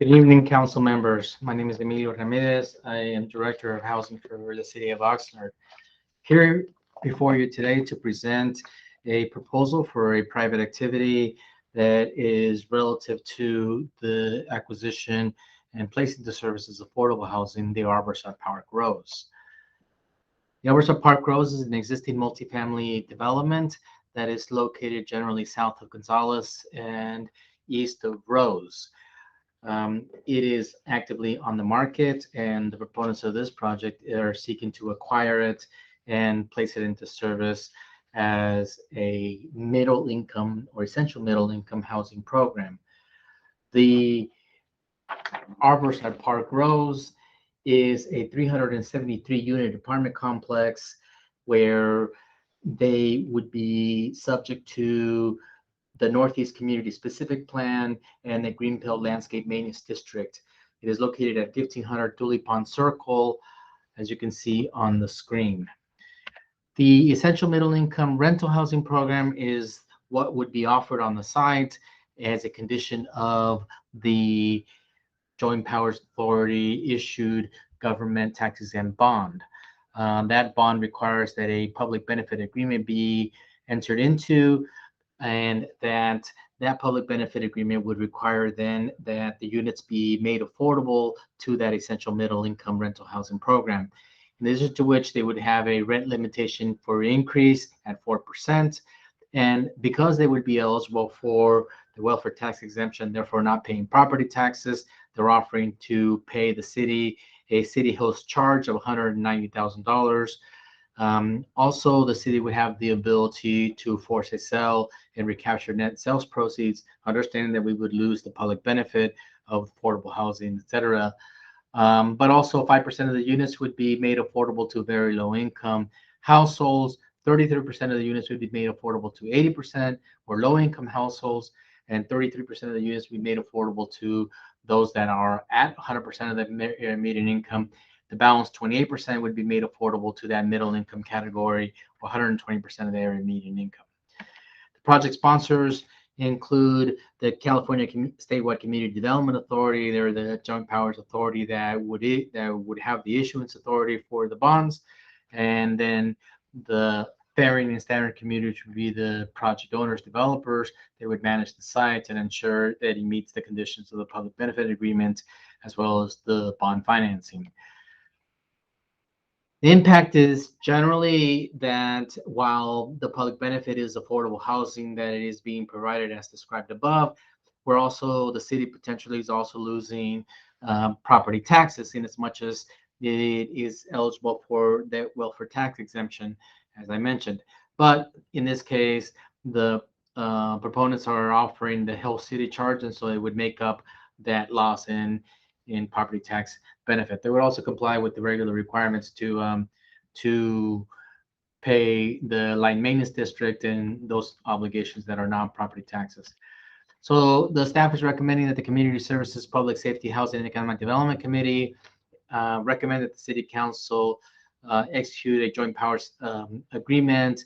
Good evening, council members. My name is Emilio Ramirez. I am Director of Housing for the City of Oxnard. Here before you today to present a proposal for a private activity that is relative to the acquisition and placing the services affordable housing, the Arborside Park Rose. The Arborside Park Rose is an existing multifamily development that is located generally south of Gonzales and east of Rose. It is actively on the market, and the proponents of this project are seeking to acquire it and place it into service as a middle income or essential middle income housing program. The Arborside Park Rose is a 373 unit apartment complex where they would be subject to the Northeast Community Specific Plan and the Greenfield Landscape Maintenance District. It is located at 1500 Dooley Pond Circle, as you can see on the screen. The Essential Middle Income Rental Housing Program is what would be offered on the site as a condition of the Joint Powers Authority issued government tax exempt bond. That bond requires that a public benefit agreement be entered into, and that public benefit agreement would require then that the units be made affordable to that essential middle income rental housing program. In addition to which they would have a rent limitation for increase at 4%. And because they would be eligible for the welfare tax exemption, therefore not paying property taxes, they're offering to pay the city a city host charge of $190,000. Also, the city would have the ability to force a sale and recapture net sales proceeds, understanding that we would lose the public benefit of affordable housing, etc. But also 5% of the units would be made affordable to very low income households. 33% of the units would be made affordable to 80% or low income households, and 33% of the units would be made affordable to those that are at 100% of the median income. The balance 28% would be made affordable to that middle income category, or 120% of the area median income. The project sponsors include the California Statewide Community Development Authority. They're the Joint Powers Authority that would have the issuance authority for the bonds, and then the Fairing and Standard Communities would be the project owners, developers. They would manage the site and ensure that it meets the conditions of the public benefit agreement as well as the bond financing. The impact is generally that while the public benefit is affordable housing, that it is being provided as described above, the city potentially is also losing property taxes in as much as it is eligible for the welfare tax exemption, as I mentioned. But in this case, the proponents are offering the whole city charge, and so it would make up that loss in property tax benefit. They would also comply with the regular requirements to pay the line maintenance district and those obligations that are non-property taxes. So the staff is recommending that the Community Services, Public Safety, Housing, and Economic Development Committee recommend that the City Council execute a joint powers agreement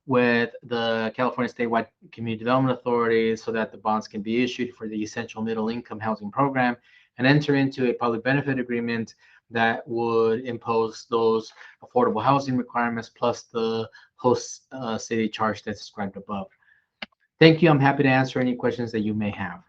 with the California Statewide Community Development Authority so that the bonds can be issued for the Essential Middle Income Housing Program, and enter into a public benefit agreement that would impose those affordable housing requirements plus the host city charge that's described above. Thank you. I'm happy to answer any questions that you may have.